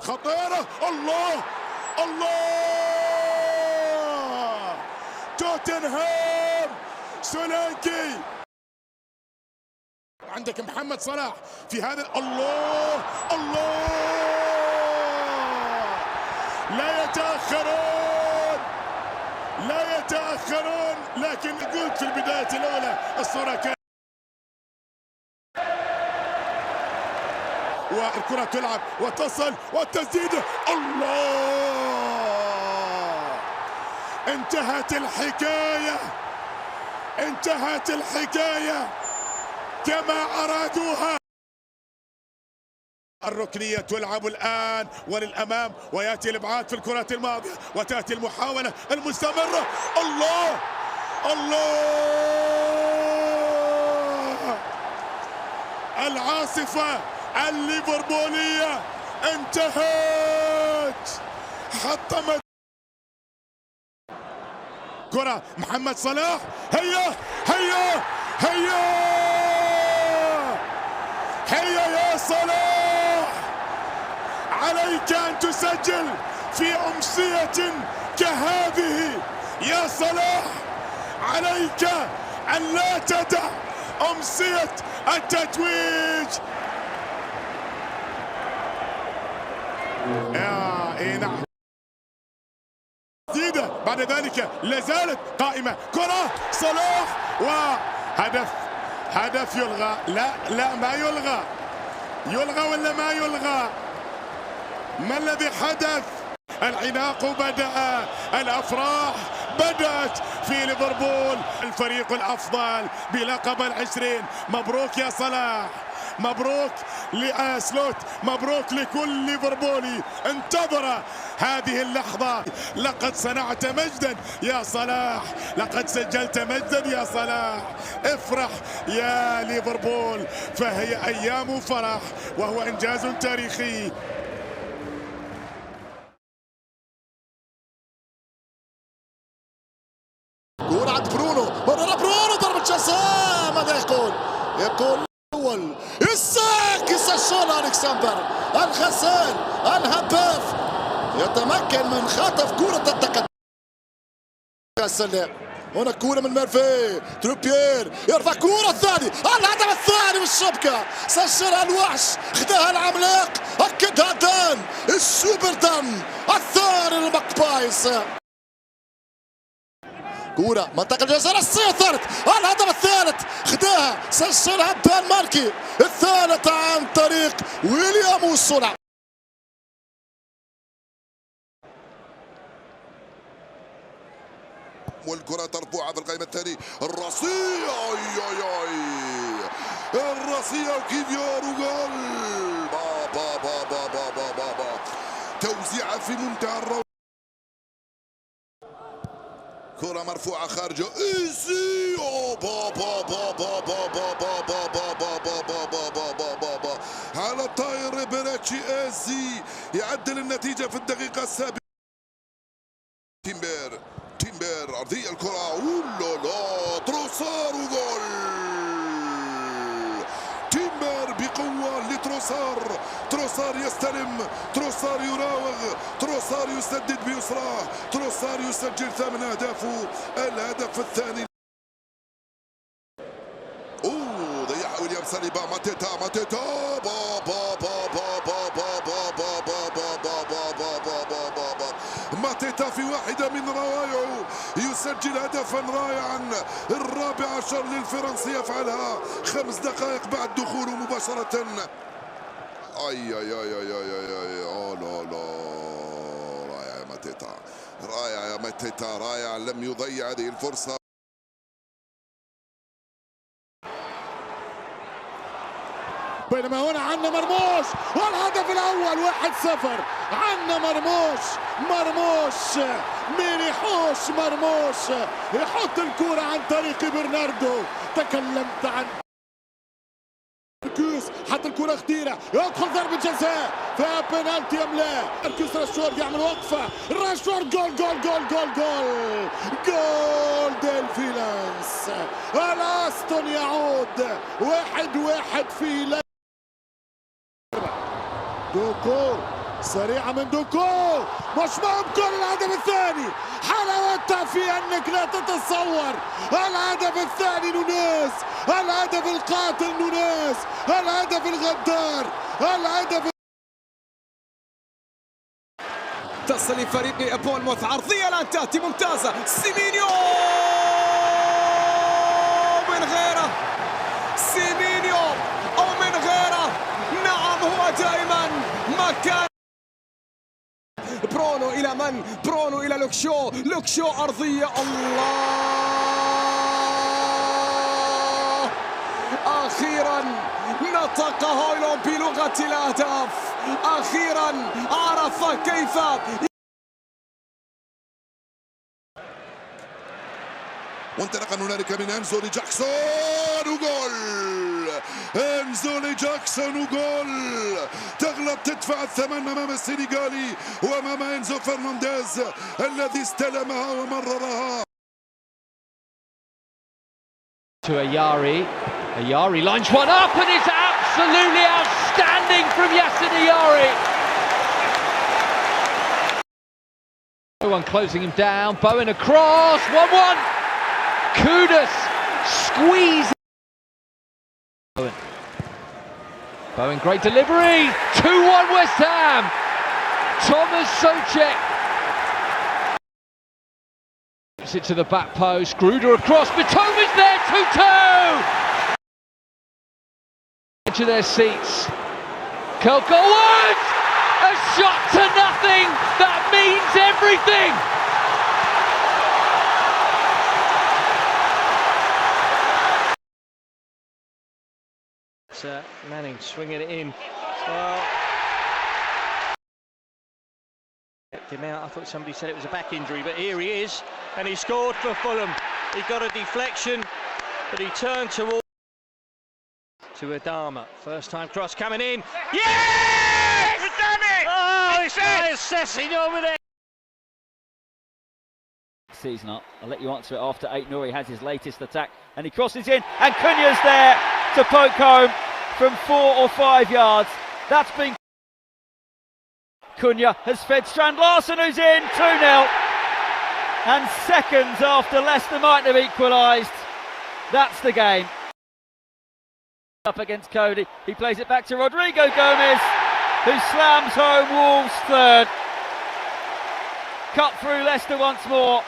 خطيرة. الله توتنهام سولانكي. عندك محمد صلاح في هذا. الله لا يتأخرون، لكن قلت في البداية الأولى الصورة كانت والكرة تلعب وتصل والتسديدة. الله، انتهت الحكاية كما أرادوها. الركنية تلعب الآن وللأمام، ويأتي الإبعاد في الكرة الماضية، وتأتي المحاولة المستمرة. الله العاصفة الليفربولية انتهت. حطمت كرة محمد صلاح. هيا يا صلاح، عليك أن تسجل في أمسية كهذه. يا صلاح، عليك أن لا تدع أمسية التتويج. نعم، جديدة بعد ذلك لا زالت قائمة. كرة صلاح هدف يلغى. لا ما يلغى ولا ما يلغى؟ ما الذي حدث؟ العناق بدأ، الأفراح بدأت في ليفربول، الفريق الأفضل بلقب ال20. مبروك يا صلاح، مبروك لأسلوت، مبروك لكل ليفربولي انتظر هذه اللحظة. لقد صنعت مجدا يا صلاح، لقد سجلت مجدا يا صلاح. افرح يا ليفربول، فهي أيام فرح وهو إنجاز تاريخي. كورة عند برونو، ضربة جزاء. ماذا يقول الأول يسجل ألكسندر الغسان الهداف، يتمكن من خطف كرة التقدم. هنا كرة من ميرفي، تروبيير يرفع كرة الثاني، الهدف الثاني والشبكة. سجلها الوحش، خداها العملاق، أكدها دان السوبر دان الثاني لمقبايس. كورة منطقة الجزاء الثالث، الهدف الثالث خداها، سجلها دان ماركي، الثالث عن طريق ويليام والصنع. والكرة ترفعها في القائمة الثاني. الراسية الراسية وكيفيار وجول. بابا توزيعة في منتهى الروعة. كرة مرفوعة خارجه ايزي. على طاير بيراتشي ايزي يعدل النتيجة في الدقيقة السابقة. تيمبر أرضية الكرة، لا تروسار وجول. تيمبر بقوة تروسار يستلم، تروسار يراوغ، تروسار يسدد بيسراه، تروسار يسجل 8 أهدافه، الهدف الثاني. ضيع ويليام ساليبا. ماتيتا ماتيتا في واحدة من روايعه يسجل هدفا رائعا، الرابع عشر للفرنسي يفعلها 5 دقائق بعد دخوله مباشرة. اي لا رائع يا ماتيتا، رائع، لم يضيع هذه الفرصة. بينما هنا عنا مرموش، والهدف الأول 1-0. عنا مرموش مين يحوش؟ مرموش يحط الكرة عن طريق برناردو. تكلمت عن كوس، حط الكرة خطيرة، يدخل ضربة جزاء فيها بنالتي ام لا؟ ماركوس راشفورد يعمل وقفة، راشفورد جول ديل الأستون يعود 1-1 في دوكو سريعة من دوكو، مش ممكن الهدف الثاني. حلاوتها في انك لا تتصور. الهدف الثاني نونيز، الهدف القاتل نونيز، الهدف الغدار، الهدف. تصل لفريق بورنموث، عرضية الآن تأتي ممتازة. سيمينيو من غيره، سيمينيو أو من غيره. نعم هو دائما مكان. برونو إلى من؟ برونو إلى لوكشو، لوكشو عرضية. الله، أخيرا نطق هويلون بلغة الأهداف، أخيرا عرف كيف. وانطلاقا هنالك من انزو لجاكسون وجول. انزو لجاكسون وجول. تغلب تدفع الثمن امام السنغالي وامام انزو فرنانديز الذي استلمها ومررها. To Ayari lines one up and it's absolutely outstanding from Yasser Ayari. No one closing him down. Bowen across, 1-1. Kudus squeeze. Bowen, great delivery. 2-1 West Ham. Thomas Souček. It to the back post. Gruder across. Mitoma's there. 2-2. Edge of their seats. Kelkowood. A shot to nothing. That means everything. Manning swinging it in. Well, kept him out. I thought somebody said it was a back injury, but here he is, and he scored for Fulham. He got a deflection, but he turned to Adama. First time cross coming in. Yes! We've done it! Oh, it's Sessing over there. Season up. I'll let you answer it after 8. Nouri has his latest attack and he crosses in and Cunha's there to poke home from 4 or 5 yards. That's been Cunha has fed Strand Larsen who's in 2-0 and seconds after Leicester might have equalised. That's the game. Up against Cody, he plays it back to Rodrigo Gomez who slams home Wolves third. Cut through Leicester once more.